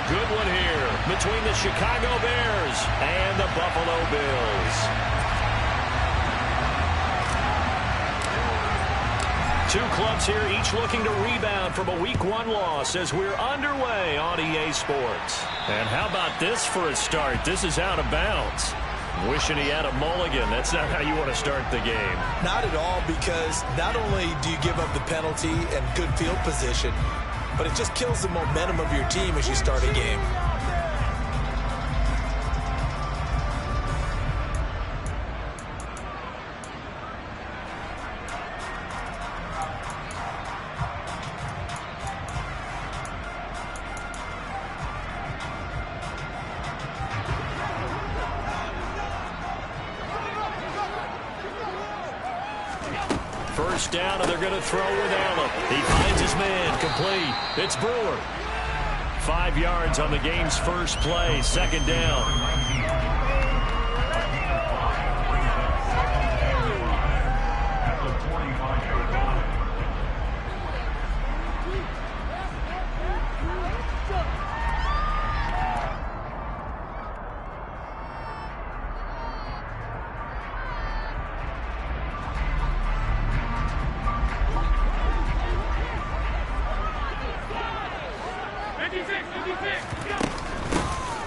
a good one here between the Chicago Bears and the Buffalo Bills. Two clubs here, each looking to rebound from a Week 1 loss as we're underway on EA Sports. And how about this for a start? This is out of bounds. Wishing he had a mulligan. That's not how you want to start the game. Not at all, because not only do you give up the penalty and good field position, but it just kills the momentum of your team as you start a game. First down, and they're going to throw with Allen. He finds his man, complete. It's Brewer. 5 yards on the game's first play, second down.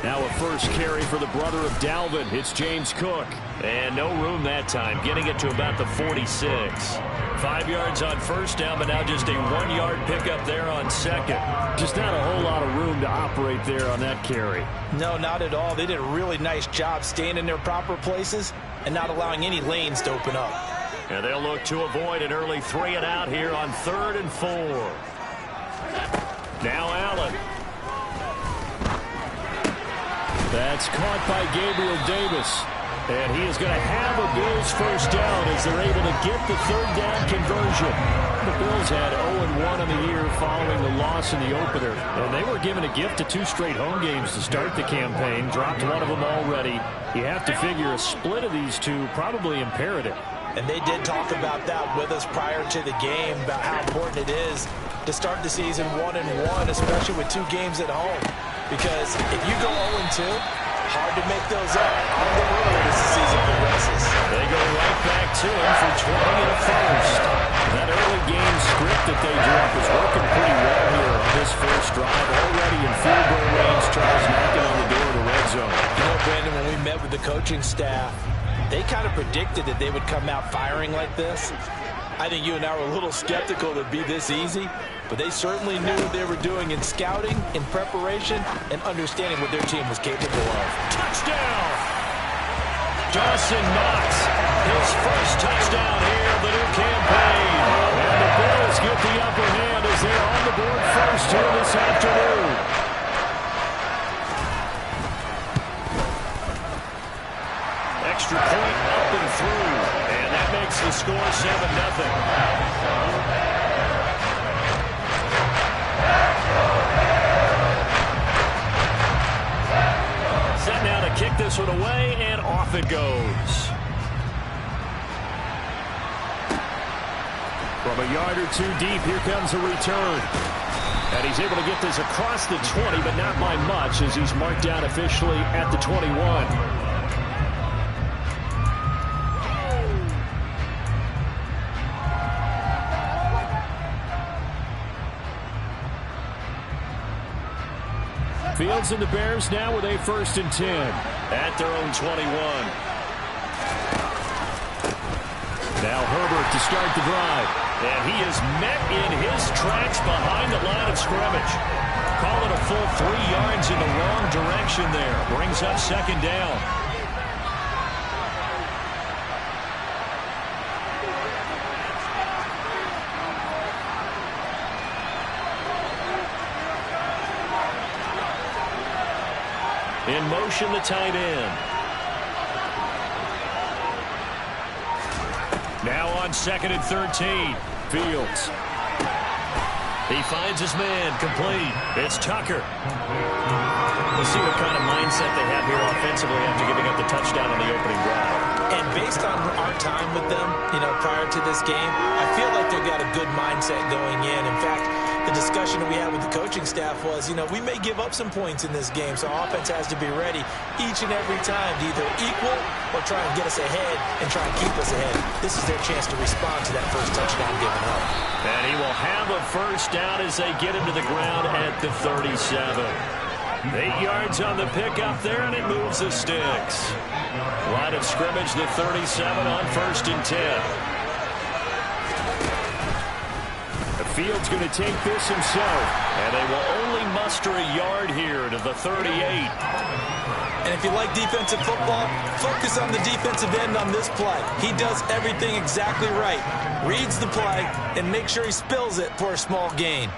Now a first carry for the brother of Dalvin. It's James Cook. And no room that time, getting it to about the 46. 5 yards on first down, but now just a 1-yard pickup there on second. Just not a whole lot of room to operate there on that carry. No, not at all. They did a really nice job staying in their proper places and not allowing any lanes to open up. And they'll look to avoid an early 3 and out here on 3rd and 4. Now Allen. That's caught by Gabriel Davis. And he is going to have a Bills first down as they're able to get the 3rd down conversion. The Bills had 0-1 in the year following the loss in the opener. And they were given a gift of 2 straight home games to start the campaign. Dropped one of them already. You have to figure a split of these two probably imperative. And they did talk about that with us prior to the game, about how important it is to start the season 1-1, especially with 2 games at home. Because if you go 0-2, hard to make those up on the road as the season progresses. They go right back to him for 20 and a first. That early game script that they drew up is working pretty well here on this first drive. Already in field goal range, Charles knocking on the door of the red zone. You know, Brandon, when we met with the coaching staff, they kind of predicted that they would come out firing like this. I think you and I were a little skeptical that it'd be this easy, but they certainly knew what they were doing in scouting, in preparation, and understanding what their team was capable of. Touchdown! Dawson Knox, his first touchdown here of the new campaign. And the Bills get the upper hand as they're on the board first here this afternoon. Extra point up and through, and that makes the score 7-0. Set now to kick this one away, and off it goes. From a yard or 2 deep, here comes a return. And he's able to get this across the 20, but not by much, as he's marked down officially at the 21. Fields and the Bears now with a 1st and 10 at their own 21. Now Herbert to start the drive. And he is met in his tracks behind the line of scrimmage. Call it a full 3 yards in the wrong direction there. Brings up 2nd down. In motion, the tight end. Now on 2nd and 13. Fields. He finds his man, complete. It's Tucker. We'll see what kind of mindset they have here offensively after giving up the touchdown on the opening drive. And based on our time with them, you know, prior to this game, I feel like they've got a good mindset going in. In fact, the discussion that we had with the coaching staff was, you know, we may give up some points in this game, so our offense has to be ready each and every time to either equal or try and get us ahead and try and keep us ahead. This is their chance to respond to that first touchdown given up. And he will have a first down as they get him to the ground at the 37. 8 yards on the pickup there, and it moves the sticks. Line of scrimmage, the 37 on 1st and 10. The Field's going to take this himself, and they will only muster a yard here to the 38. And if you like defensive football, focus on the defensive end on this play. He does everything exactly right. Reads the play and make sure he spills it for a small gain.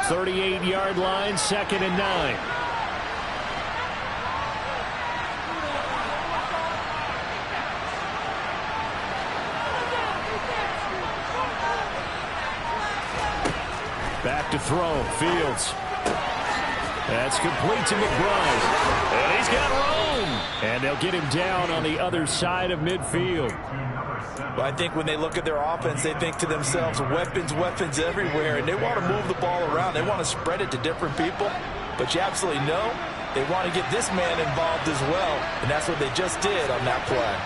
.38-yard line, 2nd and 9. Back to throw, Fields. That's complete to McBride. And he's got room. And they'll get him down on the other side of midfield. Well, I think when they look at their offense, they think to themselves, weapons, weapons everywhere, and they want to move the ball around. They want to spread it to different people, but you absolutely know they want to get this man involved as well, and that's what they just did on that play.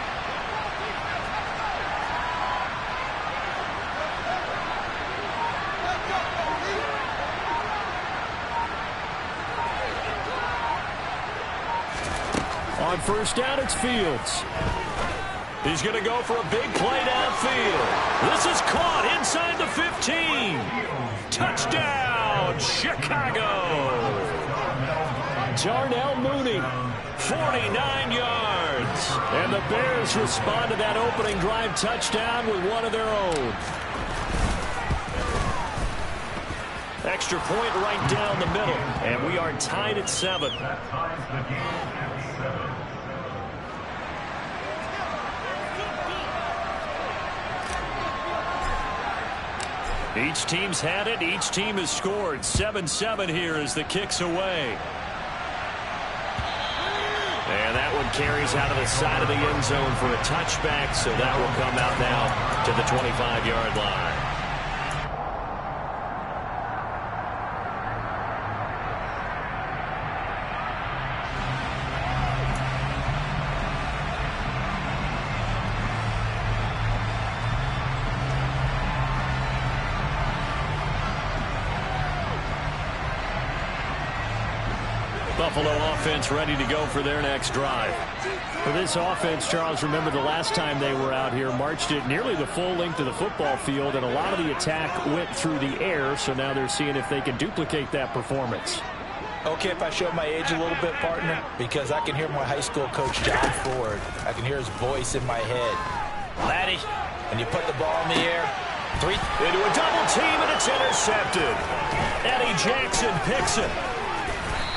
On first down, it's Fields. He's going to go for a big play downfield. This is caught inside the 15. Touchdown, Chicago. Darnell Mooney, 49 yards. And the Bears respond to that opening drive touchdown with one of their own. Extra point right down the middle. And we are tied at 7. Each team's had it. Each team has scored. 7-7 here as the kick's away. And that one carries out of the side of the end zone for a touchback, so that will come out now to the 25-yard line. Buffalo offense ready to go for their next drive. For this offense, Charles, remember the last time they were out here, marched it nearly the full length of the football field, and a lot of the attack went through the air, so now they're seeing if they can duplicate that performance. Okay, if I show my age a little bit, partner, because I can hear my high school coach, John Ford. I can hear his voice in my head. Laddie, when you put the ball in the air, 3. Into a double team, and it's intercepted. Eddie Jackson picks it.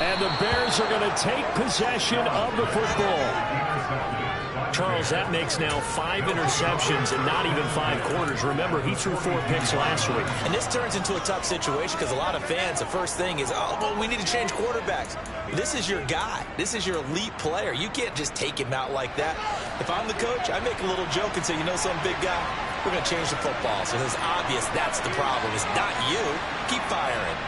And the Bears are going to take possession of the football. Charles, that makes now 5 interceptions and not even 5 quarters. Remember, he threw 4 picks last week. And this turns into a tough situation because a lot of fans, the first thing is, oh, well, we need to change quarterbacks. This is your guy. This is your elite player. You can't just take him out like that. If I'm the coach, I make a little joke and say, you know some big guy? We're going to change the football. So it's obvious that's the problem. It's not you. Keep firing.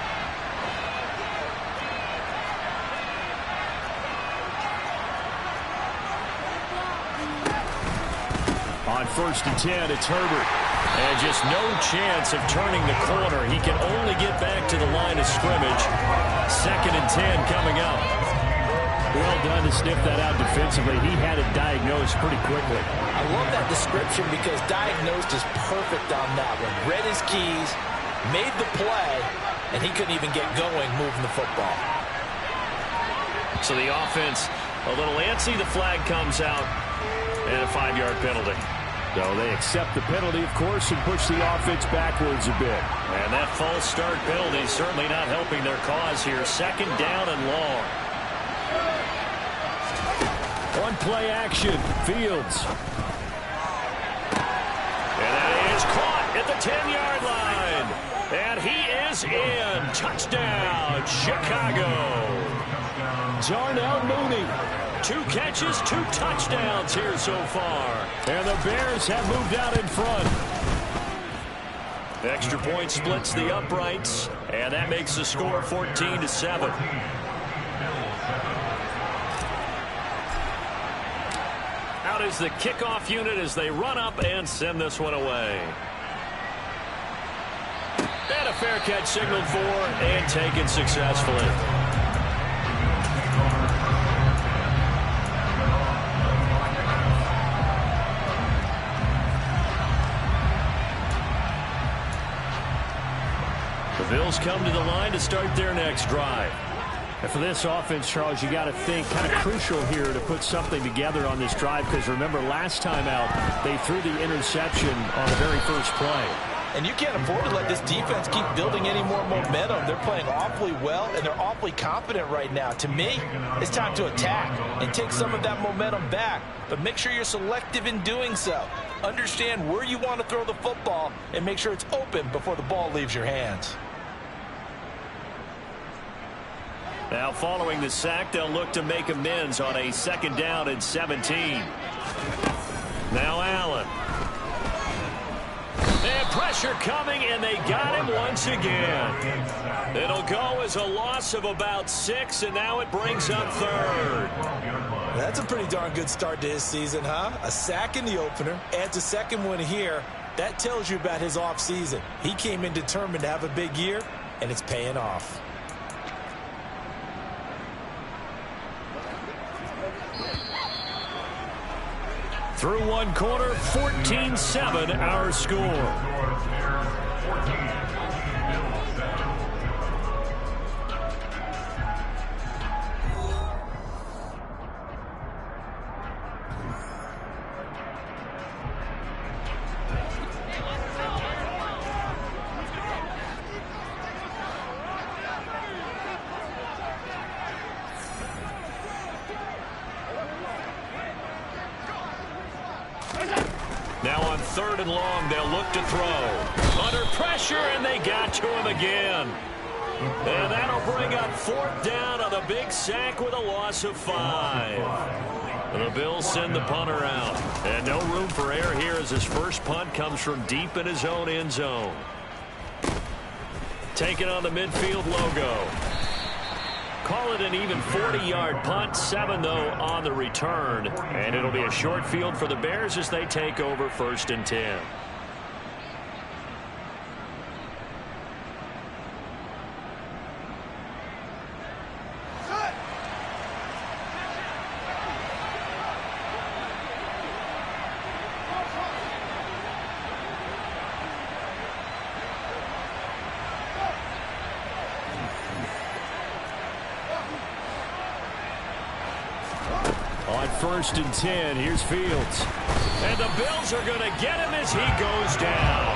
On 1st and 10, it's Herbert. And just no chance of turning the corner. He can only get back to the line of scrimmage. 2nd and 10 coming up. Well done to sniff that out defensively. He had it diagnosed pretty quickly. I love that description because diagnosed is perfect on that one. Read his keys, made the play, and he couldn't even get going moving the football. So the offense a little antsy. The flag comes out and a 5-yard penalty. So they accept the penalty, of course, and push the offense backwards a bit. And that false start penalty is certainly not helping their cause here. 2nd down and long. On play action, Fields. And that is caught at the 10-yard line. And he is in. Touchdown, Chicago. Darnell Mooney. 2 catches, 2 touchdowns here so far. And the Bears have moved out in front. Extra point splits the uprights, and that makes the score 14-7. Out is the kickoff unit as they run up and send this one away. And a fair catch signaled for and taken successfully. The Bills come to the line to start their next drive. And for this offense, Charles, you got to think kind of crucial here to put something together on this drive, because remember last time out they threw the interception on the very first play. And you can't afford to let this defense keep building any more momentum. They're playing awfully well, and they're awfully confident right now. To me, it's time to attack and take some of that momentum back. But make sure you're selective in doing so. Understand where you want to throw the football and make sure it's open before the ball leaves your hands. Now following the sack, they'll look to make amends on a 2nd down and 17. Now Allen. And pressure coming, and they got him once again. It'll go as a loss of about 6, and now it brings up 3rd. That's a pretty darn good start to his season, huh? A sack in the opener, adds a 2nd one here. That tells you about his offseason. He came in determined to have a big year, and it's paying off. Through 1 quarter, 14-7 our score. Now on 3rd and long, they'll look to throw. Under pressure, and they got to him again. And that'll bring up 4th down on a big sack with a loss of 5. And the Bills send the punter out. And no room for error here as his first punt comes from deep in his own end zone. Taking on the midfield logo. Call it an even 40-yard punt, 7 though on the return. And it'll be a short field for the Bears as they take over 1st and 10. On 1st and 10, here's Fields. And the Bills are going to get him as he goes down.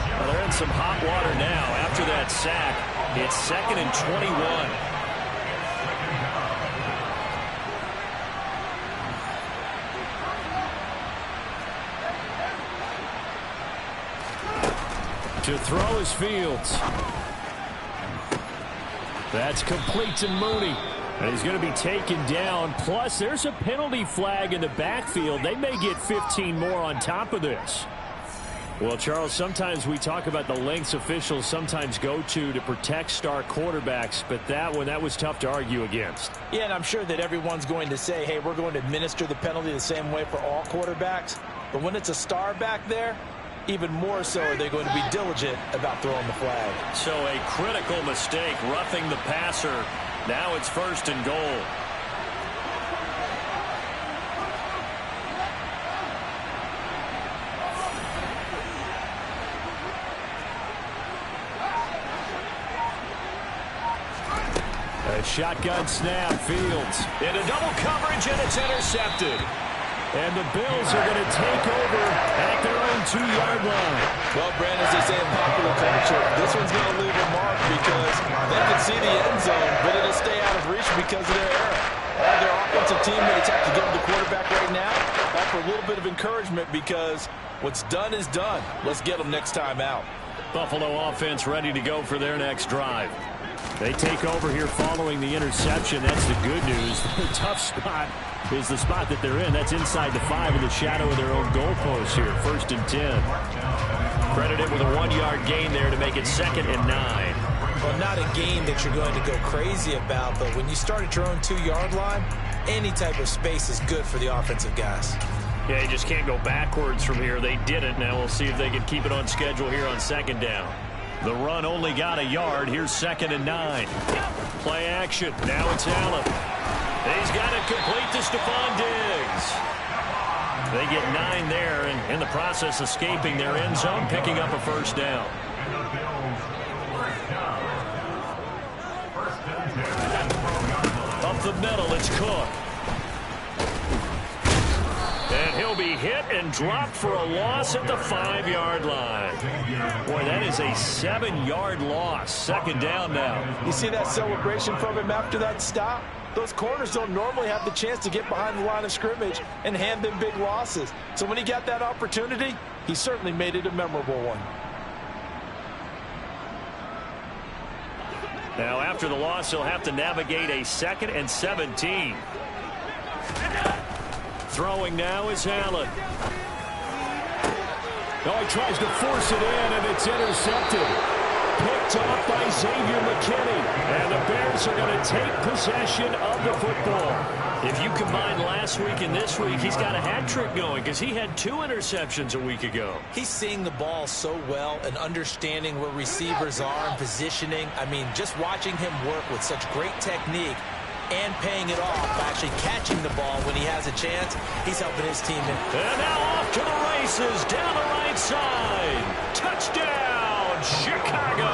Well, they're in some hot water now. After that sack, it's 2nd and 21. To throw is Fields. That's complete to Mooney. And he's going to be taken down. Plus, there's a penalty flag in the backfield. They may get 15 more on top of this. Well, Charles, sometimes we talk about the lengths officials sometimes go to protect star quarterbacks, but that was tough to argue against. Yeah, and I'm sure that everyone's going to say, hey, we're going to administer the penalty the same way for all quarterbacks. But when it's a star back there, even more so are they going to be diligent about throwing the flag. So a critical mistake, roughing the passer. Now it's 1st and goal. A shotgun snap, Fields. Into double coverage, and it's intercepted. And the Bills are going to take over at their own 2-yard line. Well, Brandon, as they say in popular culture, this one's going to leave a mark because they can see the end zone, but it'll stay out of reach because of their error. All their offensive teammates have to give the quarterback right now offer a little bit of encouragement because what's done is done. Let's get them next time out. Buffalo offense ready to go for their next drive. They take over here following the interception. That's the good news. The tough spot is the spot that they're in. That's inside the 5 in the shadow of their own goalpost here. 1st and 10. Credited with a 1-yard gain there to make it 2nd and 9. Well, not a gain that you're going to go crazy about, but when you start at your own 2-yard line, any type of space is good for the offensive guys. Yeah, you just can't go backwards from here. They did it. Now we'll see if they can keep it on schedule here on 2nd down. The run only got a yard. Here's 2nd and 9. Play action. Now it's Allen. He's got it complete to Stephon Diggs. They get 9 there, and in the process escaping their end zone, picking up a 1st down. Up the middle, it's Cook. And he'll be hit and dropped for a loss at the 5-yard line. Boy, that is a 7-yard loss. 2nd down now. You see that celebration from him after that stop? Those corners don't normally have the chance to get behind the line of scrimmage and hand them big losses. So when he got that opportunity, he certainly made it a memorable one. Now, after the loss, he'll have to navigate a 2nd and 17. Throwing now is Allen. Oh, he tries to force it in, and it's intercepted. Picked off by Xavier McKinney. And the Bears are going to take possession of the football. If you combine last week and this week, he's got a hat trick going because he had 2 interceptions a week ago. He's seeing the ball so well and understanding where receivers are and positioning. I mean, just watching him work with such great technique and paying it off by actually catching the ball when he has a chance, he's helping his team. And now off to the races down the right side. Touchdown, Chicago.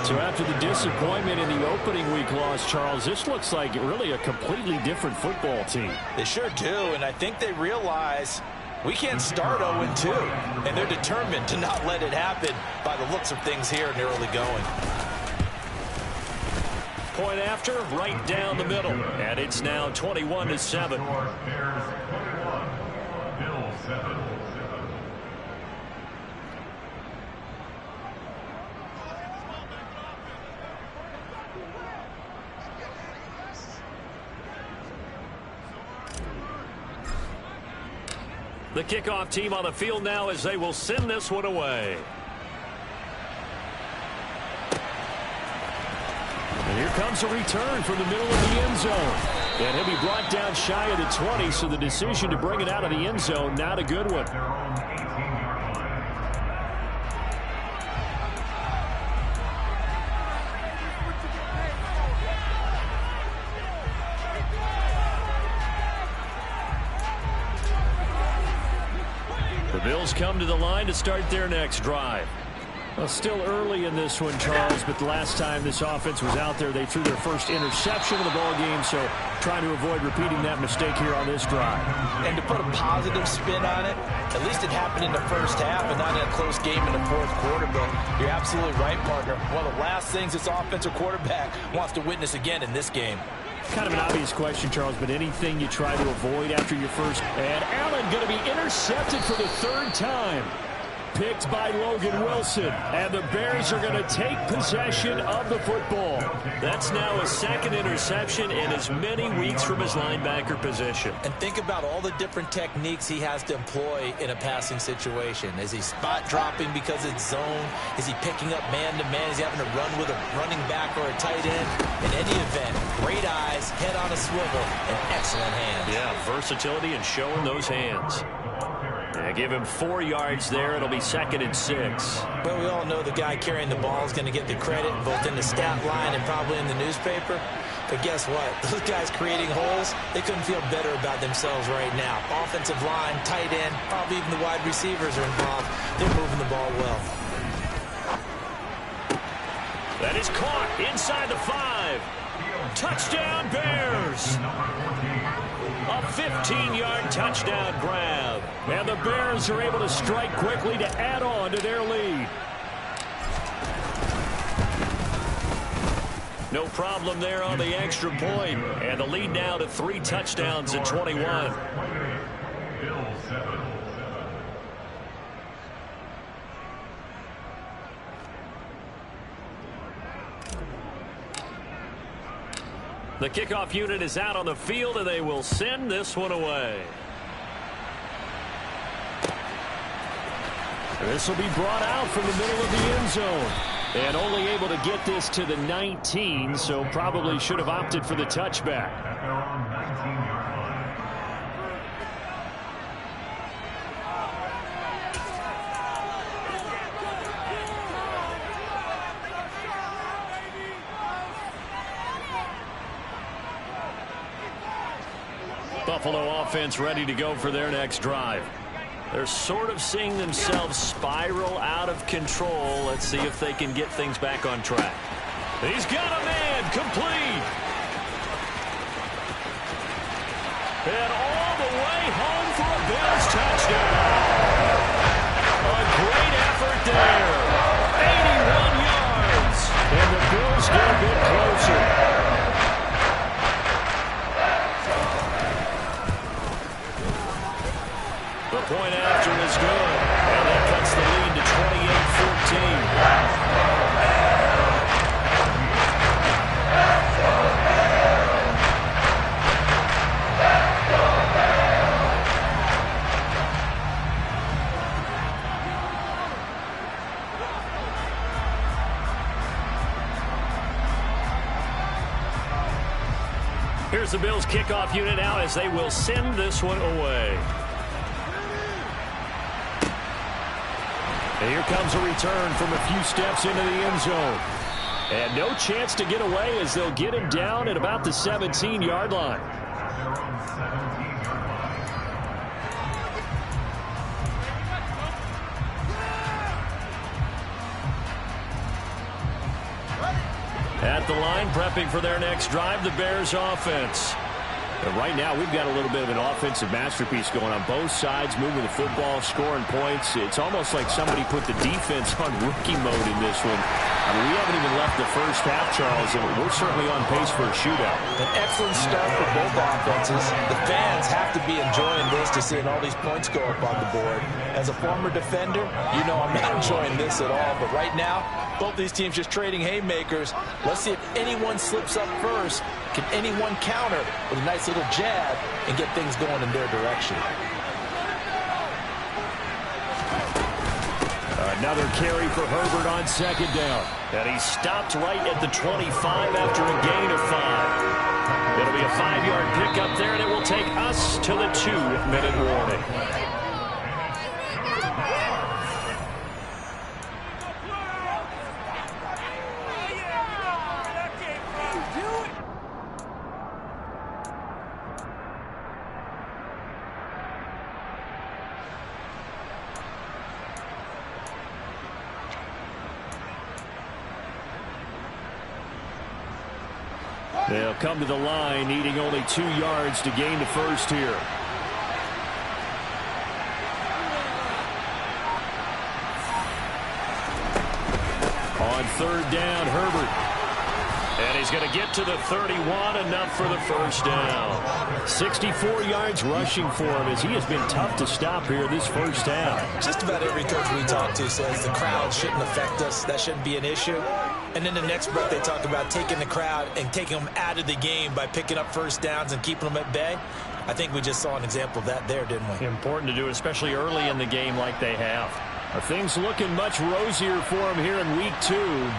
So after the disappointment in the opening week loss, Charles, this looks like really a completely different football team. They sure do, and I think they realize we can't start 0-2, and they're determined to not let it happen by the looks of things here in the early going. Point after, right down the middle, and it's now 21-7. The kickoff team on the field now as they will send this one away. And here comes a return from the middle of the end zone. And he'll be brought down shy of the 20, so the decision to bring it out of the end zone, not a good one. The Bills come to the line to start their next drive. Well, still early in this one, Charles, but the last time this offense was out there, they threw their first interception of the ball game, so trying to avoid repeating that mistake here on this drive. And to put a positive spin on it, at least it happened in the first half and not in a close game in the 4th quarter, but you're absolutely right, partner. One of the last things this offensive quarterback wants to witness again in this game. Kind of an obvious question, Charles, but anything you try to avoid after your first. And Allen going to be intercepted for the 3rd time. Picked by Logan Wilson, and the Bears are going to take possession of the football. That's now a 2nd interception in as many weeks from his linebacker position. And think about all the different techniques he has to employ in a passing situation. Is he spot dropping because it's zone? Is he picking up man-to-man? Is he having to run with a running back or a tight end? In any event, great eyes, head on a swivel, and excellent hands. Yeah, versatility and showing those hands. Yeah, give him 4 yards there. It'll be 2nd and 6. But we all know the guy carrying the ball is going to get the credit both in the stat line and probably in the newspaper. But guess what? Those guys creating holes, they couldn't feel better about themselves right now. Offensive line, tight end, probably even the wide receivers are involved. They're moving the ball well. That is caught inside the 5. Touchdown, Bears! A 15-yard touchdown grab. And the Bears are able to strike quickly to add on to their lead. No problem there on the extra point. And the lead now to 3 touchdowns at 21. The kickoff unit is out on the field, and they will send this one away. This will be brought out from the middle of the end zone. And only able to get this to the 19, so probably should have opted for the touchback. Buffalo offense ready to go for their next drive. They're sort of seeing themselves spiral out of control. Let's see if they can get things back on track. He's got a man, complete. And all the way home for a Bills touchdown. A great effort there. 81 yards. And the Bills get a bit closer. The point after is good, and that cuts the lead to 28-14. Here's the Bills kickoff unit now as they will send this one away. And here comes a return from a few steps into the end zone. And no chance to get away as they'll get him down at about the 17-yard line. At the line, prepping for their next drive, the Bears offense. And right now, we've got a little bit of an offensive masterpiece going on both sides, moving the football, scoring points. It's almost like somebody put the defense on rookie mode in this one. I mean, we haven't even left the first half, Charles, and we're certainly on pace for a shootout. An excellent start for both offenses. The fans have to be enjoying this to seeing all these points go up on the board. As a former defender, you know I'm not enjoying this at all. But right now, both these teams just trading haymakers. Let's see if anyone slips up first. Can anyone counter with a nice little jab and get things going in their direction? Another carry for Herbert on second down. And he stopped right at the 25 after a gain of 5. It'll be a 5-yard pickup there, and it will take us to the 2-minute warning. They'll come to the line, needing only 2 yards to gain the first here. On third down, Herbert. And he's going to get to the 31, enough for the first down. 64 yards rushing for him as he has been tough to stop here this first half. Just about every coach we talk to says the crowd shouldn't affect us. That shouldn't be an issue. And then the next breath they talk about taking the crowd and taking them out of the game by picking up first downs and keeping them at bay. I think we just saw an example of that there, didn't we? Important to do, especially early in the game like they have. Things looking much rosier for them here in week 2.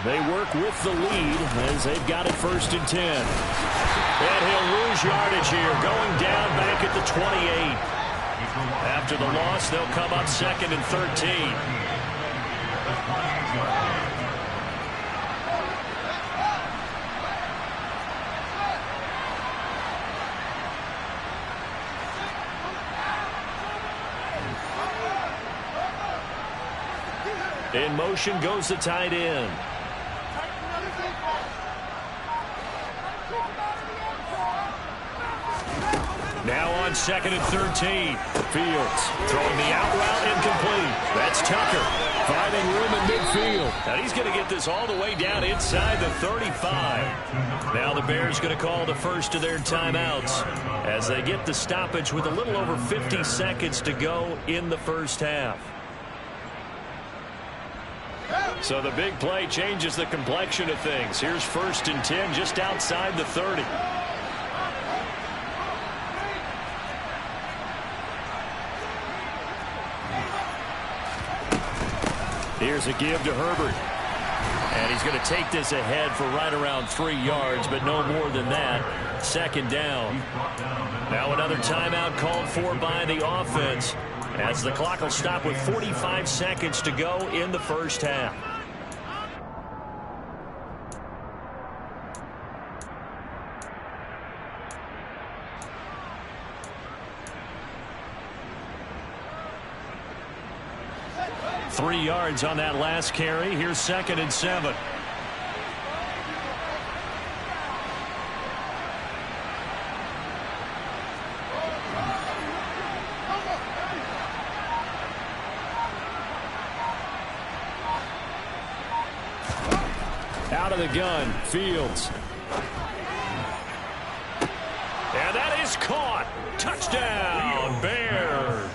They work with the lead as they've got it 1st and 10. And he'll lose yardage here, going down back at the 28. After the loss, they'll come up 2nd and 13. In motion goes the tight end. Now on 2nd and 13. Fields throwing the out route, incomplete. That's Tucker finding room in midfield. And he's going to get this all the way down inside the 35. Now the Bears going to call the first of their timeouts as they get the stoppage with a little over 50 seconds to go in the first half. So the big play changes the complexion of things. Here's 1st and 10 just outside the 30. Here's a give to Herbert. And he's going to take this ahead for right around 3 yards, but no more than that. Second down. Now another timeout called for by the offense, as the clock will stop with 45 seconds to go in the first half. Three yards on that last carry. Here's 2nd and 7. Out of the gun, Fields. And that is caught. Touchdown, Bears.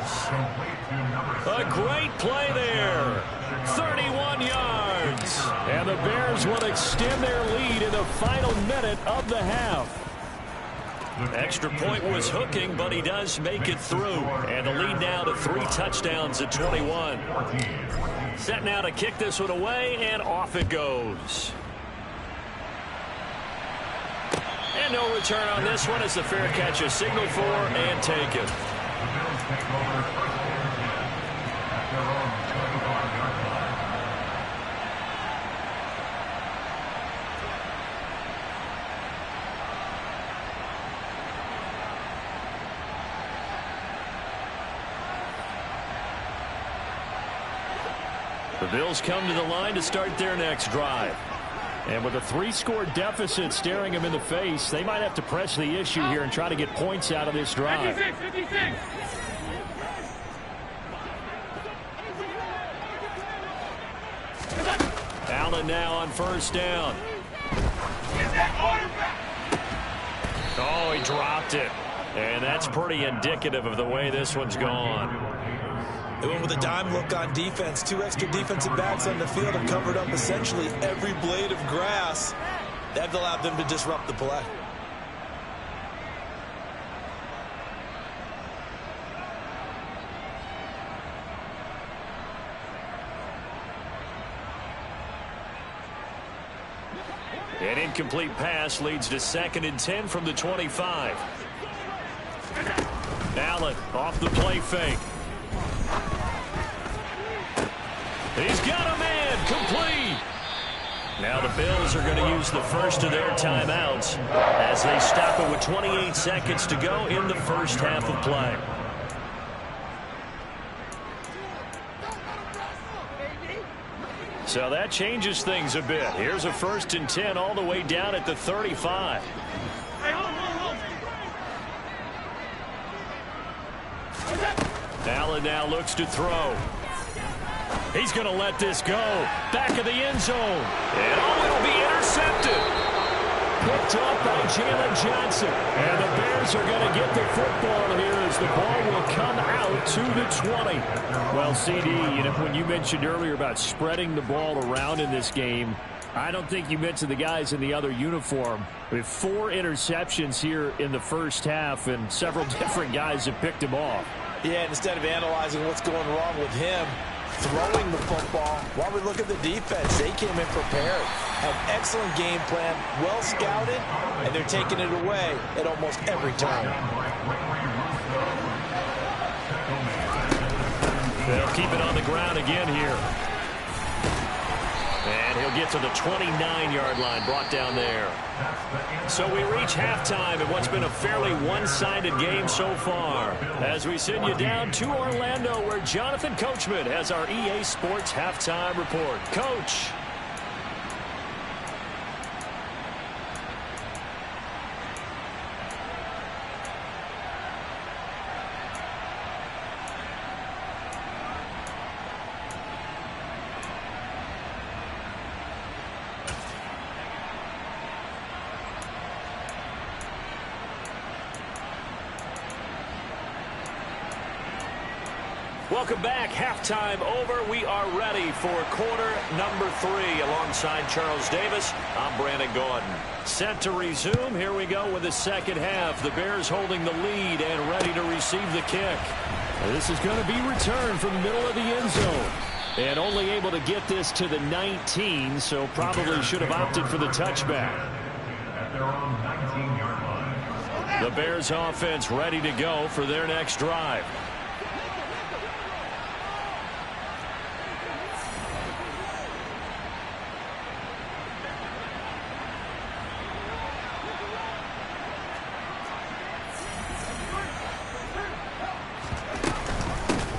A great play there. 31 yards. And the Bears will extend their lead in the final minute of the half. Extra point was hooking, but he does make it through. And the lead now to 3 touchdowns at 21. Set now to kick this one away, and off it goes. And no return on this one as the fair catch is signaled for and taken. The Bills come to the line to start their next drive. And with a 3-score deficit staring them in the face, they might have to press the issue here and try to get points out of this drive. 56. Allen now on first down. Oh, he dropped it. And that's pretty indicative of the way this one's gone. They went with a dime look on defense. 2 extra defensive backs on the field have covered up essentially every blade of grass. That allowed them to disrupt the play. An incomplete pass leads to 2nd and 10 from the 25. Allen off the play fake. He's got a man, complete. Now the Bills are going to use the first of their timeouts as they stop it with 28 seconds to go in the first half of play. So that changes things a bit. Here's a 1st and 10 all the way down at the 35. Allen now looks to throw. He's going to let this go. Back of the end zone. And oh, it'll be intercepted. Picked up by Jalen Johnson. And the Bears are going to get the football here as the ball will come out to the 20. Well, CD, when you mentioned earlier about spreading the ball around in this game, I don't think you mentioned the guys in the other uniform. We have 4 interceptions here in the first half, and several different guys have picked him off. Yeah, instead of analyzing what's going wrong with him, throwing the football, while we look at the defense, they came in prepared. Had excellent game plan, well scouted, and they're taking it away at almost every time. They'll keep it on the ground again here. And he'll get to the 29-yard line, brought down there. So we reach halftime in what's been a fairly one-sided game so far, as we send you down to Orlando, where Jonathan Coachman has our EA Sports halftime report. Coach. Welcome back. Halftime over. We are ready for quarter number 3 alongside Charles Davis. I'm Brandon Gordon. Set to resume. Here we go with the second half. The Bears holding the lead and ready to receive the kick. This is going to be returned from the middle of the end zone. And only able to get this to the 19, so probably should have opted for the touchback. At their own 19-yard line. The Bears offense ready to go for their next drive.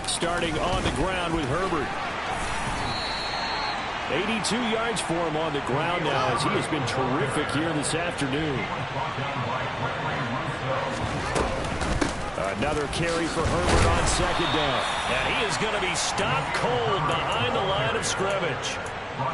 Starting on the ground with Herbert. 82 yards for him on the ground now as he has been terrific here this afternoon. Another carry for Herbert on second down. And he is going to be stopped cold behind the line of scrimmage.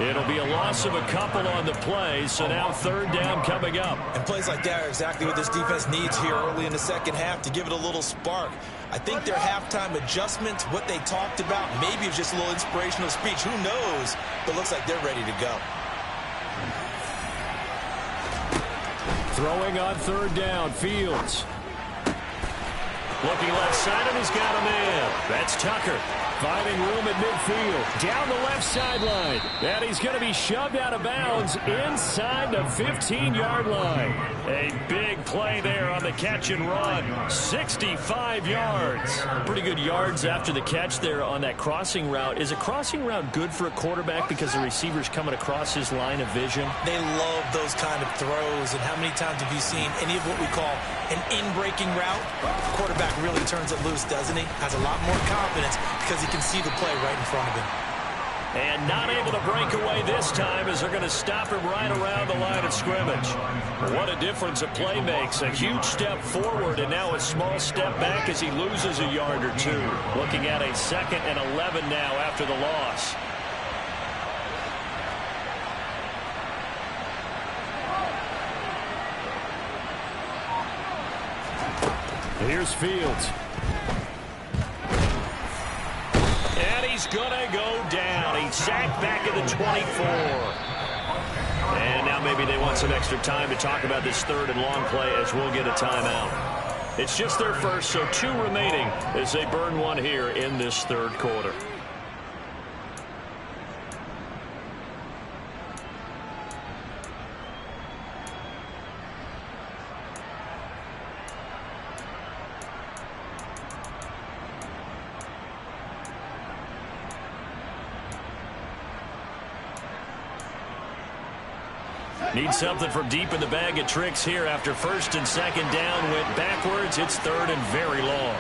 It'll be a loss of a couple on the play, so now third down coming up. And plays like that are exactly what this defense needs here early in the second half to give it a little spark. I think their halftime adjustments, what they talked about, maybe it's just a little inspirational speech. Who knows? But looks like they're ready to go. Throwing on third down, Fields. Looking left side, and he's got him in. That's Tucker. Finding room at midfield. Down the left sideline. And he's going to be shoved out of bounds inside the 15-yard line. A big play there on the catch and run. 65 yards. Pretty good yards after the catch there on that crossing route. Is a crossing route good for a quarterback because the receiver's coming across his line of vision? They love those kind of throws. And how many times have you seen any of what we call an in-breaking route? The quarterback really turns it loose, doesn't he? Has a lot more confidence because he can see the play right in front of him. And not able to break away this time as they're going to stop him right around the line of scrimmage. What a difference a play makes. A huge step forward and now a small step back as he loses a yard or two. Looking at a 2nd and 11 now after the loss. Here's Fields. And he's going to go down. He's sacked back at the 24. And now maybe they want some extra time to talk about this third and long play as we'll get a timeout. It's just their first, so 2 remaining as they burn one here in this third quarter. Need something from deep in the bag of tricks here after 1st and 2nd down went backwards. It's 3rd and very long.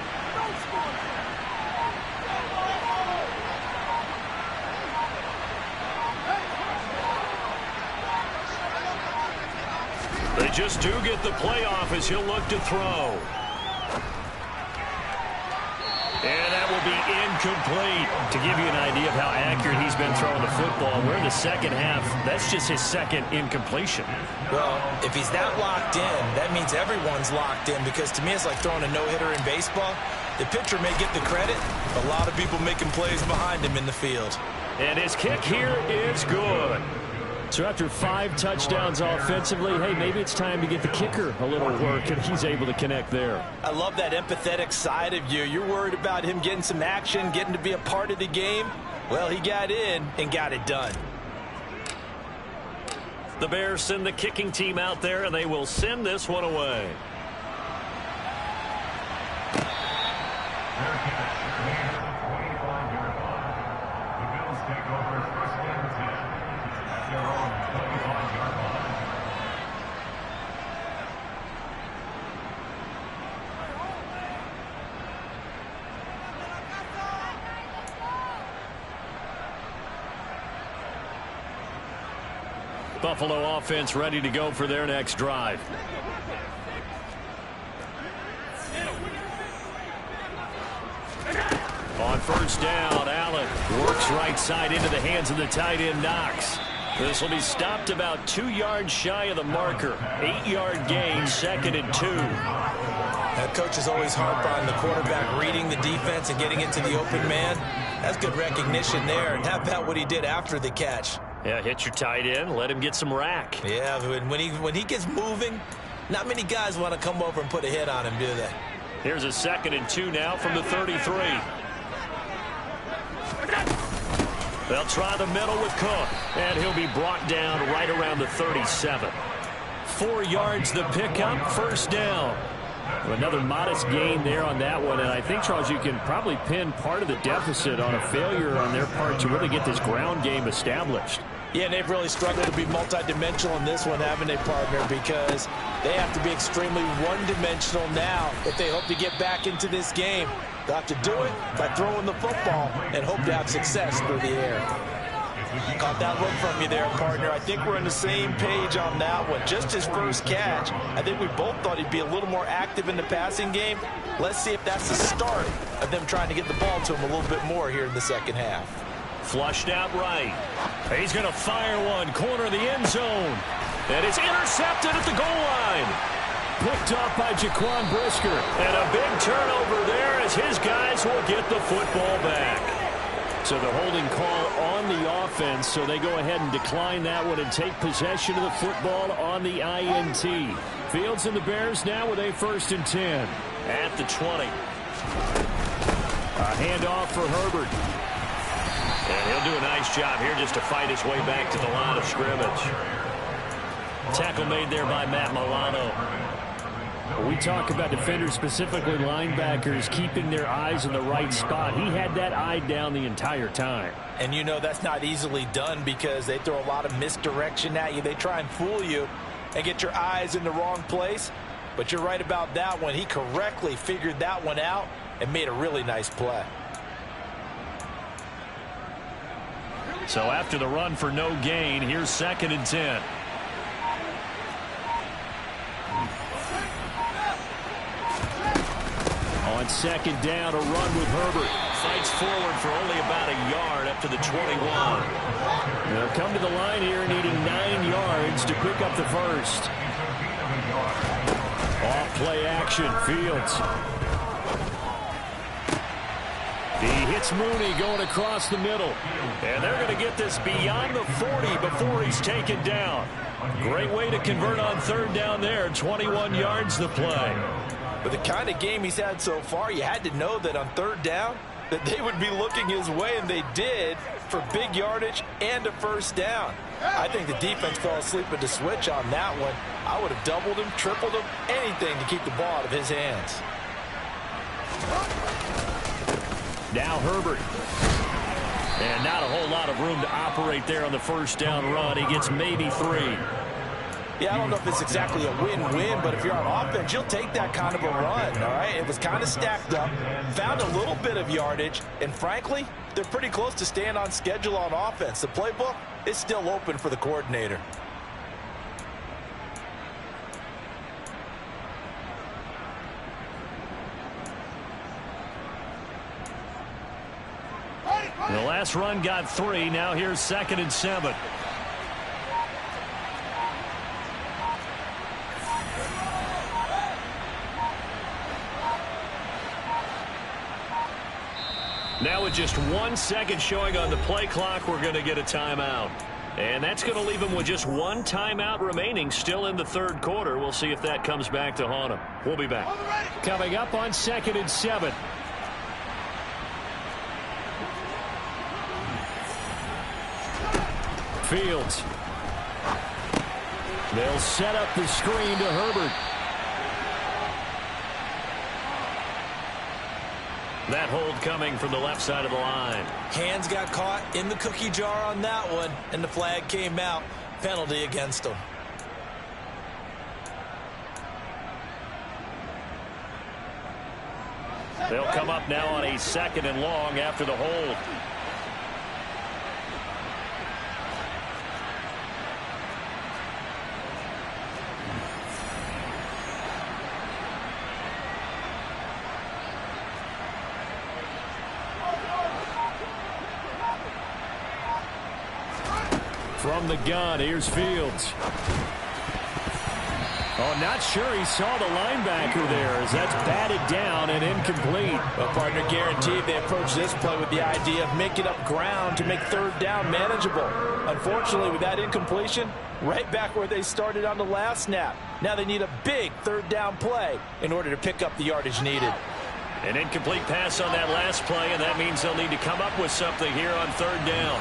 They just do get the play off as he'll look to throw. And that will be incomplete. To give you an idea of how accurate he's been throwing the football, we're in the second half. That's just his 2nd incompletion. Well, if he's that locked in, that means everyone's locked in because to me it's like throwing a no-hitter in baseball. The pitcher may get the credit, but a lot of people making plays behind him in the field. And his kick here is good. So after 5 touchdowns offensively, hey, maybe it's time to get the kicker a little work, and he's able to connect there. I love that empathetic side of you. You're worried about him getting some action, getting to be a part of the game. Well, he got in and got it done. The Bears send the kicking team out there, and they will send this one away. Buffalo offense ready to go for their next drive. On 1st down, Allen works right side into the hands of the tight end Knox. This will be stopped about 2 yards shy of the marker. 8-yard gain, 2nd and 2. That coach is always harp on the quarterback reading the defense and getting into the open man. That's good recognition there. And how about what he did after the catch? Yeah, hit your tight end, let him get some rack. Yeah, when he gets moving, not many guys want to come over and put a hit on him, do they? Here's a 2nd and 2 now from the 33. They'll try the middle with Cook, and he'll be brought down right around the 37. 4 yards the pickup, first down. Another modest gain there on that one, and I think, Charles, you can probably pin part of the deficit on a failure on their part to really get this ground game established. Yeah, and they've really struggled to be multidimensional in this one, haven't they, partner? Because they have to be extremely one-dimensional now if they hope to get back into this game. They'll have to do it by throwing the football and hope to have success through the air. Caught that look from you there, partner. I think we're on the same page on that one. Just his first catch. I think we both thought he'd be a little more active in the passing game. Let's see if that's the start of them trying to get the ball to him a little bit more here in the second half. Flushed out right. He's going to fire one. Corner of the end zone. And it's intercepted at the goal line. Picked off by Jaquan Brisker. And a big turnover there as his guys will get the football back. So the holding call on the offense, so they go ahead and decline that one and take possession of the football on the INT. Fields and the Bears now with a 1st and 10 at the 20. A handoff for Herbert. And he'll do a nice job here just to fight his way back to the line of scrimmage. Tackle made there by Matt Milano. We talk about defenders, specifically linebackers, keeping their eyes in the right spot. He had that eye down the entire time. And you know that's not easily done because they throw a lot of misdirection at you. They try and fool you and get your eyes in the wrong place. But you're right about that one. He correctly figured that one out and made a really nice play. So after the run for no gain, here's 2nd and 10. On 2nd down, a run with Herbert. Fights forward for only about a yard up to the 21. They'll come to the line here needing 9 yards to pick up the first. Off play action, Fields. He hits Mooney going across the middle. And they're going to get this beyond the 40 before he's taken down. Great way to convert on 3rd down there. 21 yards the play. But the kind of game he's had so far, you had to know that on 3rd down that they would be looking his way, and they did, for big yardage and a 1st down. I think the defense fell asleep at the switch on that one. I would have doubled him, tripled him, anything to keep the ball out of his hands. Now Herbert. And not a whole lot of room to operate there on the 1st down run. He gets maybe 3. Yeah, I don't know if it's exactly a win-win, but if you're on offense, you'll take that kind of a run, all right? It was kind of stacked up, found a little bit of yardage, and frankly, they're pretty close to staying on schedule on offense. The playbook is still open for the coordinator. The last run got 3. Now here's 2nd and 7. Now with just 1 second showing on the play clock, we're going to get a timeout. And that's going to leave him with just 1 timeout remaining still in the 3rd quarter. We'll see if that comes back to haunt him. We'll be back. Coming up on 2nd and 7. Fields. They'll set up the screen to Herbert. That hold coming from the left side of the line. Hands got caught in the cookie jar on that one, and the flag came out. Penalty against him. They'll come up now on a 2nd and long after the hold. From the gun, here's Fields. Oh, not sure he saw the linebacker there as that's batted down and incomplete. Well, partner, guaranteed they approach this play with the idea of making up ground to make 3rd down manageable. Unfortunately, with that incompletion, right back where they started on the last snap. Now they need a big 3rd down play in order to pick up the yardage needed. An incomplete pass on that last play, and that means they'll need to come up with something here on third down.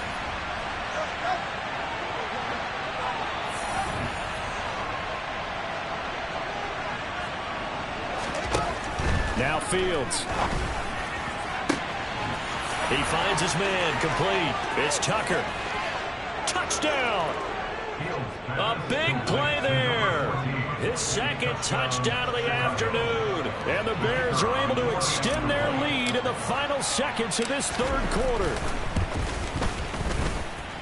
Now Fields. He finds his man, complete. It's Tucker. Touchdown! A big play there. His second touchdown of the afternoon. And the Bears are able to extend their lead in the final seconds of this third quarter.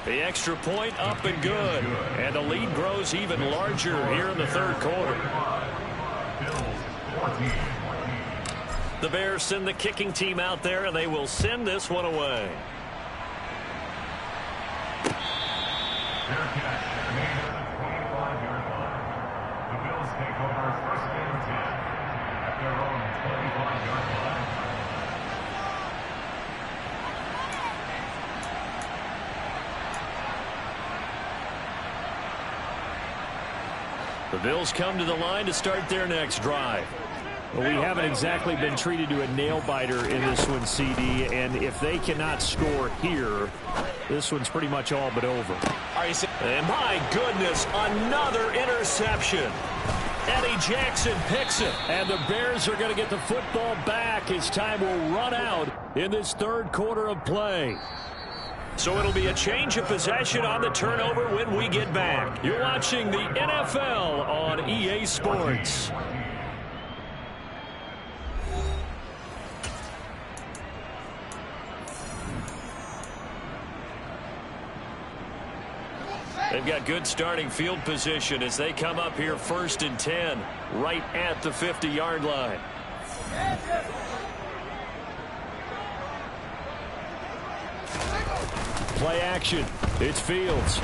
The extra point up and good. And the lead grows even larger here in the third quarter. The Bears send the kicking team out there, and they will send this one away. The Bills come to the line to start their next drive. Well, we haven't exactly been treated to a nail-biter in this one, CD, and if they cannot score here, this one's pretty much all but over. And my goodness, another interception. Eddie Jackson picks it, and the Bears are going to get the football back as time will run out in this third quarter of play. So it'll be a change of possession on the turnover when we get back. You're watching the NFL on EA Sports. They've got good starting field position as they come up here 1st and 10, right at the 50-yard line. Play action. It's Fields.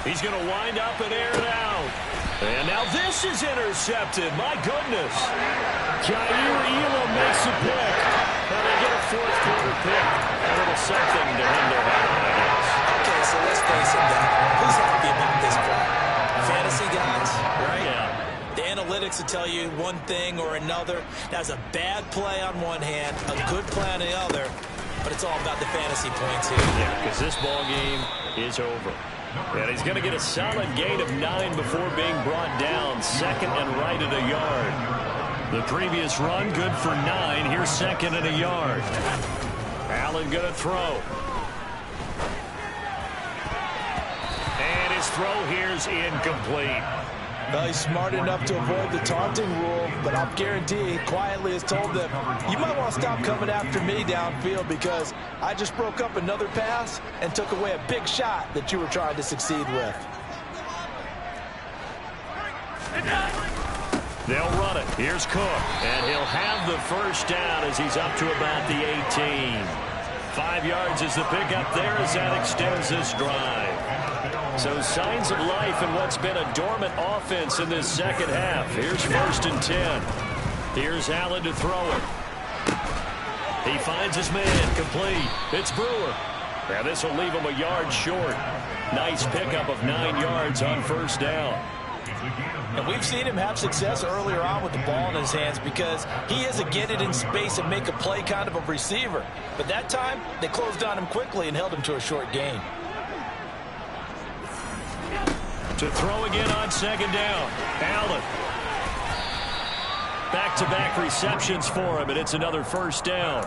He's going to wind up and air it out. And now this is intercepted. My goodness. Jair Elam makes a pick. Now they get a fourth quarter pick. A little something to him to have, I guess. Okay, so let's face it, who's happy about this play? Fantasy guys, right? Yeah. The analytics will tell you one thing or another. That's a bad play on one hand, a good play on the other, but it's all about the fantasy points here. Yeah, because this ball game is over. And he's going to get a solid gain of 9 before being brought down. Second and right at a yard. The previous run good for 9. Here's second and a yard. Allen going to throw. And his throw here's incomplete. Well, he's smart enough to avoid the taunting rule, but I'll guarantee he quietly has told them, you might want to stop coming after me downfield because I just broke up another pass and took away a big shot that you were trying to succeed with. They'll run it. Here's Cook, and he'll have the first down as he's up to about the 18. 5 yards is the pickup there as that extends this drive. So signs of life in what's been a dormant offense in this second half. Here's 1st and 10. Here's Allen to throw it. He finds his man, complete. It's Brewer. Now this will leave him a yard short. Nice pickup of 9 yards on first down. And we've seen him have success earlier on with the ball in his hands because he is a get it in space and make a play kind of a receiver. But that time, they closed on him quickly and held him to a short gain. To throw again on second down. Allen. Back-to-back receptions for him, and it's another first down.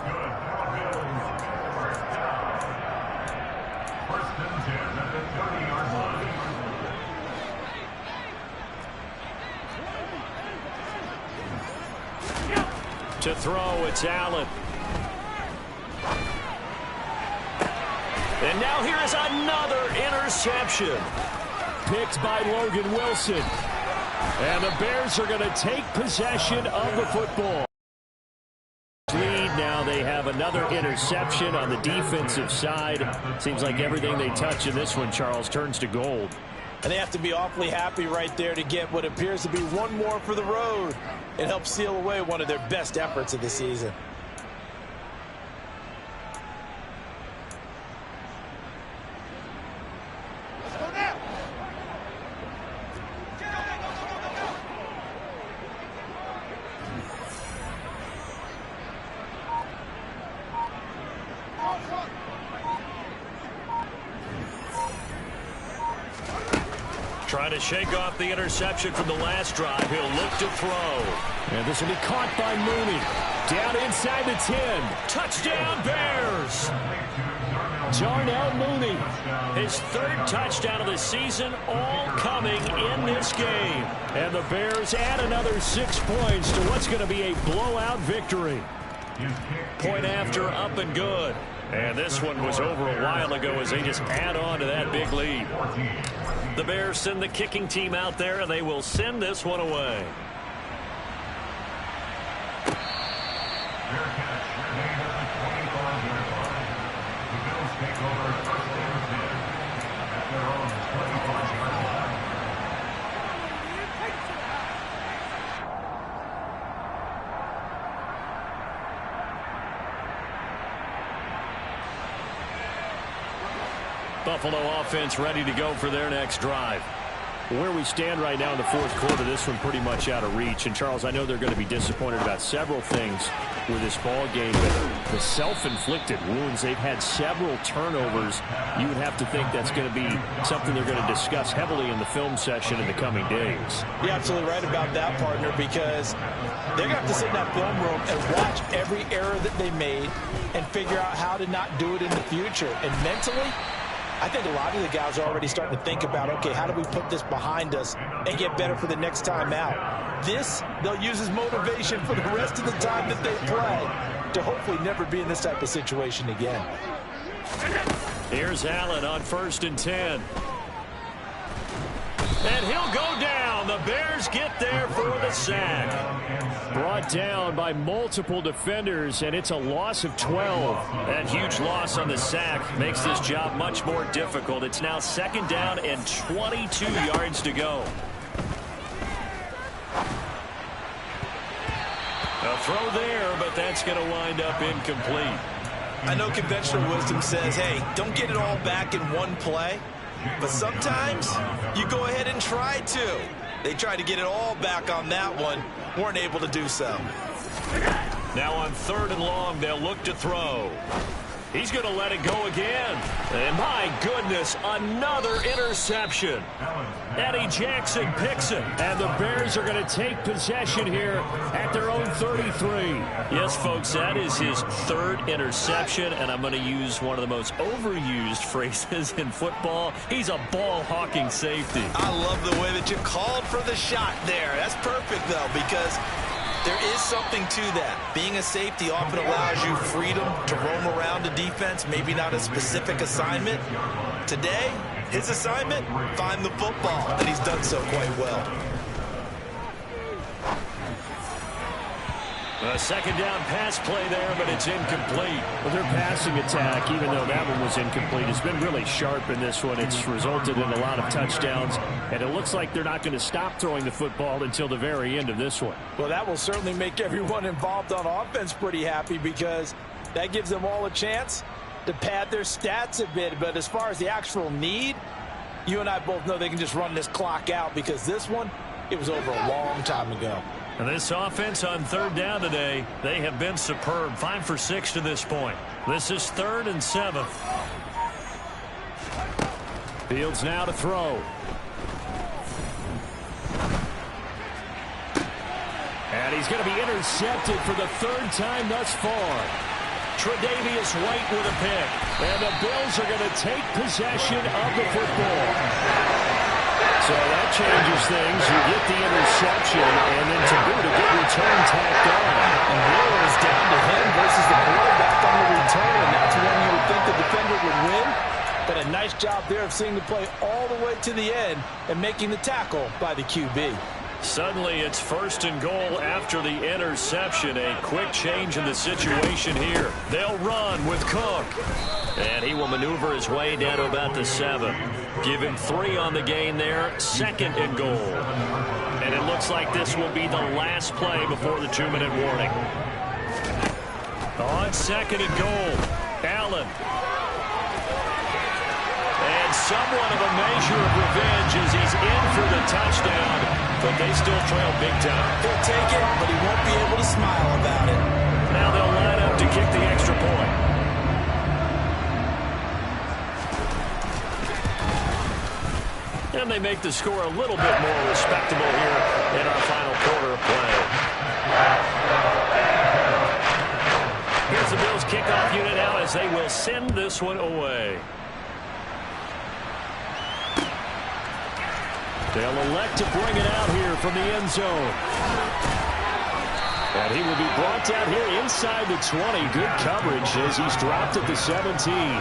To throw, it's Allen. And now here is another interception. Picked by Logan Wilson. And the Bears are going to take possession of the football. Lead now, they have another interception on the defensive side. Seems like everything they touch in this one, Charles, turns to gold. And they have to be awfully happy right there to get what appears to be one more for the road. It helps seal away one of their best efforts of the season. Trying to shake off the interception from the last drive. He'll look to throw. And this will be caught by Mooney. Down inside the 10. Touchdown, Bears. Darnell Mooney. His third touchdown of the season, all coming in this game. And the Bears add another 6 points to what's going to be a blowout victory. Point after, up and good. And this one was over a while ago as they just add on to that big lead. The Bears send the kicking team out there, and they will send this one away. Buffalo offense ready to go for their next drive. Where we stand right now in the fourth quarter, this one pretty much out of reach. And, Charles, I know they're going to be disappointed about several things with this ball game, but the self-inflicted wounds, they've had several turnovers. You would have to think that's going to be something they're going to discuss heavily in the film session in the coming days. You're absolutely right about that, partner, because they're going to have to sit in that film room and watch every error that they made and figure out how to not do it in the future. And mentally, I think a lot of the guys are already starting to think about, okay, how do we put this behind us and get better for the next time out? This, they'll use as motivation for the rest of the time that they play to hopefully never be in this type of situation again. Here's Allen on 1st and 10. And he'll go down. The Bears get there for the sack. Brought down by multiple defenders, and it's a loss of 12. That huge loss on the sack makes this job much more difficult. It's now 2nd down and 22 yards to go. A throw there, but that's going to wind up incomplete. I know conventional wisdom says, hey, don't get it all back in one play. But sometimes you go ahead and try to. They tried to get it all back on that one. Weren't able to do so. Now on 3rd and long, they'll look to throw. He's going to let it go again. And my goodness, another interception. Eddie Jackson picks it. And the Bears are going to take possession here at their own 33. Yes, folks, that is his 3rd interception. And I'm going to use one of the most overused phrases in football. He's a ball-hawking safety. I love the way that you called for the shot there. That's perfect, though, because there is something to that. Being a safety often allows you freedom to roam around a defense, maybe not a specific assignment. Today, his assignment, find the football, and he's done so quite well. A 2nd down pass play there, but it's incomplete. Well, their passing attack, even though that one was incomplete, has been really sharp in this one. It's resulted in a lot of touchdowns, and it looks like they're not going to stop throwing the football until the very end of this one. Well, that will certainly make everyone involved on offense pretty happy because that gives them all a chance to pad their stats a bit. But as far as the actual need, you and I both know they can just run this clock out because this one, it was over a long time ago. And this offense on 3rd down today, they have been superb. 5 for 6 to this point. This is 3rd and 7. Fields now to throw. And he's going to be intercepted for the 3rd time thus far. Tre'Davious White with a pick. And the Bills are going to take possession of the football. So that changes things. You get the interception, and then to boot, a good return tacked on. And really it was down to him versus the quarterback on the return, and that's when you would think the defender would win. But a nice job there of seeing the play all the way to the end and making the tackle by the QB. Suddenly it's 1st and goal after the interception. A quick change in the situation here. They'll run with Cook. And he will maneuver his way down to about the 7. Give him 3 on the gain there. 2nd and goal. And it looks like this will be the last play before the 2-minute warning. On 2nd and goal, Allen. And somewhat of a measure of revenge as he's in for the touchdown, but they still trail big time. He'll take it, but he won't be able to smile about it. Now they'll line up to kick the extra point. And they make the score a little bit more respectable here in our final quarter of play. Here's the Bills kickoff unit now as they will send this one away. They'll elect to bring it out here from the end zone. And he will be brought down here inside the 20. Good coverage as he's dropped at the 17.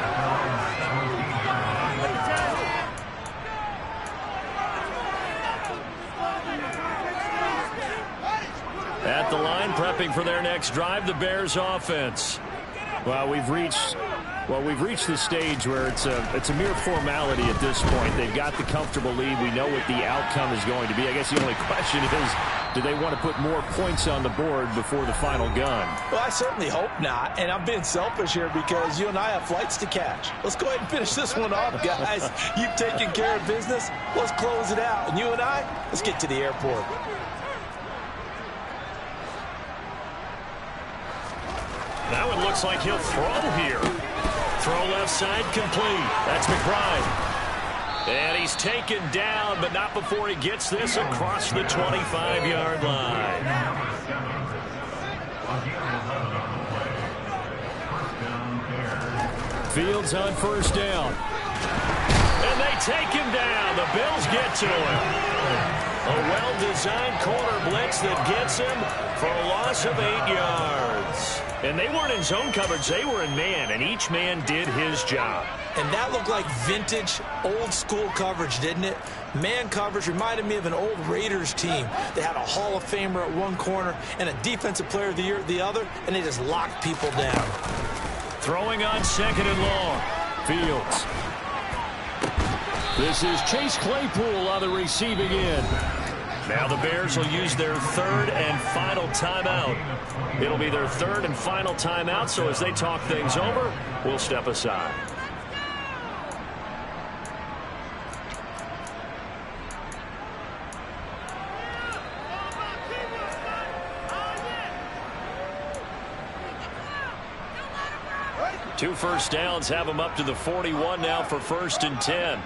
At the line, prepping for their next drive, the Bears offense. Well, we've reached the stage where it's a mere formality at this point. They've got the comfortable lead. We know what the outcome is going to be. I guess the only question is, do they want to put more points on the board before the final gun? Well, I certainly hope not. And I'm being selfish here because you and I have flights to catch. Let's go ahead and finish this one off, guys. You've taken care of business. Let's close it out. And you and I, let's get to the airport. Now it looks like he'll throw here. Throw left side complete. That's McBride. And he's taken down, but not before he gets this across the 25-yard line. Fields on first down. And they take him down. The Bills get to him. A well-designed corner blitz that gets him for a loss of 8 yards. And they weren't in zone coverage. They were in man, and each man did his job. And that looked like vintage, old-school coverage, didn't it? Man coverage reminded me of an old Raiders team. They had a Hall of Famer at one corner and a Defensive Player of the Year at the other, and they just locked people down. Throwing on second and long. Fields. This is Chase Claypool on the receiving end. Now the Bears will use their third and final timeout. It'll be their third and final timeout, so as they talk things over, we'll step aside. Two first downs have them up to the 41 now for 1st and 10.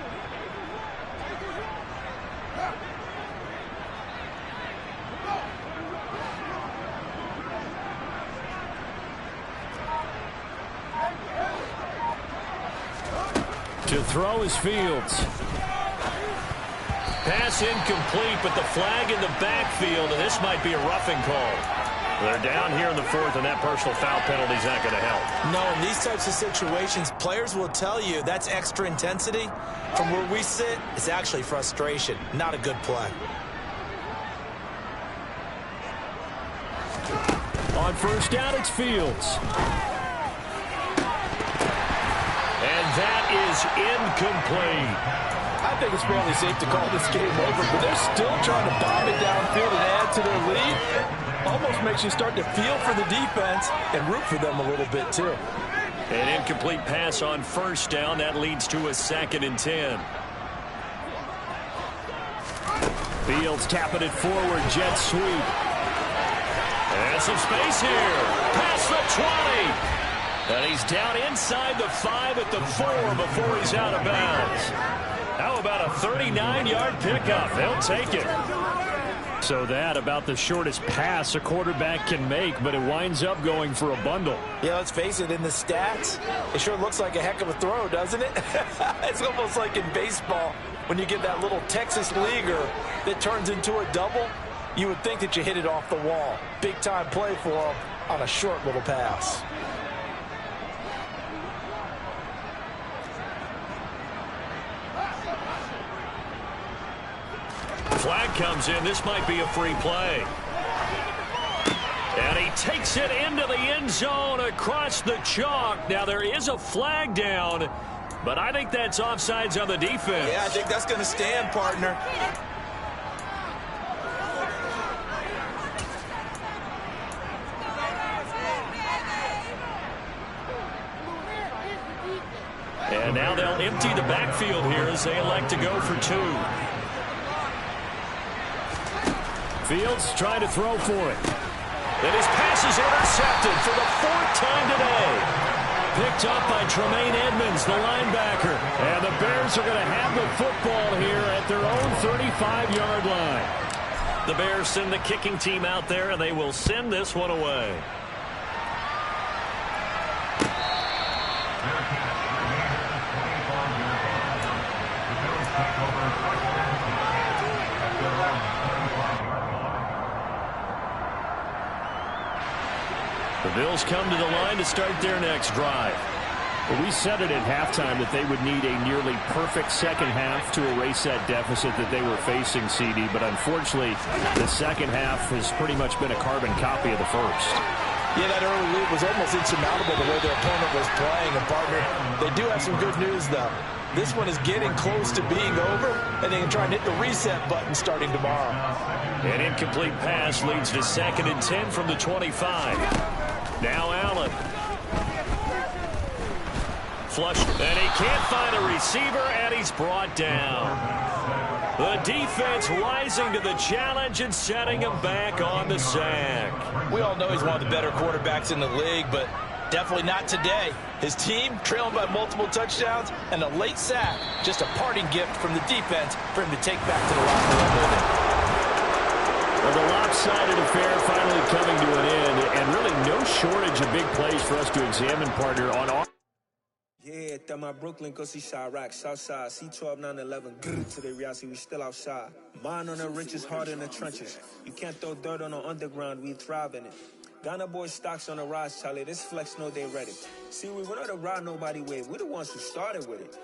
To throw is Fields. Pass incomplete, but the flag in the backfield, and this might be a roughing call. They're down here in the 4th, and that personal foul penalty is not going to help. No, in these types of situations, players will tell you that's extra intensity. From where we sit, it's actually frustration, not a good play. On first down, it's Fields. And that is incomplete. I think it's fairly safe to call this game over, but they're still trying to bomb it downfield and add to their lead. Almost makes you start to feel for the defense and root for them a little bit, too. An incomplete pass on first down. That leads to a 2nd and 10. Fields tapping it forward. Jet sweep. And some space here. Past the 20. And he's down inside the 5 at the 4 before he's out of bounds. How about a 39-yard pickup? They'll take it. So that about the shortest pass a quarterback can make, but it winds up going for a bundle. Yeah, let's face it, in the stats, it sure looks like a heck of a throw, doesn't it? It's almost like in baseball when you get that little Texas leaguer that turns into a double. You would think that you hit it off the wall. Big-time play for him on a short little pass. Flag comes in. This might be a free play. And he takes it into the end zone across the chalk. Now, there is a flag down, but I think that's offsides on the defense. Yeah, I think that's going to stand, partner. And now they'll empty the backfield here as they elect to go for 2. Fields trying to throw for it. And his pass is intercepted for the 4th time today. Picked up by Tremaine Edmonds, the linebacker. And the Bears are going to have the football here at their own 35-yard line. The Bears send the kicking team out there, and they will send this one away. The Bills come to the line to start their next drive. Well, we said it at halftime that they would need a nearly perfect second half to erase that deficit that they were facing, CD. But unfortunately, the second half has pretty much been a carbon copy of the first. Yeah, that early lead was almost insurmountable the way their opponent was playing. And, partner, they do have some good news, though. This one is getting close to being over, and they can try and hit the reset button starting tomorrow. An incomplete pass leads to 2nd and 10 from the 25. Now Allen. Flush, and he can't find a receiver, and he's brought down. The defense rising to the challenge and setting him back on the sack. We all know he's one of the better quarterbacks in the league, but definitely not today. His team trailing by multiple touchdowns, and a late sack, just a parting gift from the defense for him to take back to the locker room with him. Well, the lopsided affair finally coming to an end, and really no shortage of big plays for us to examine, partner, on our... Yeah, that my Brooklyn go see Chirac, Southside, C12, 911, to the reality, we still outside. Mine on the riches, hard in the trenches. You can't throw dirt on the underground, we thrive in it. Ghana boys stocks on the rise, Charlie, this flex know they ready. See, we went on to ride nobody with, we're the ones who started with it.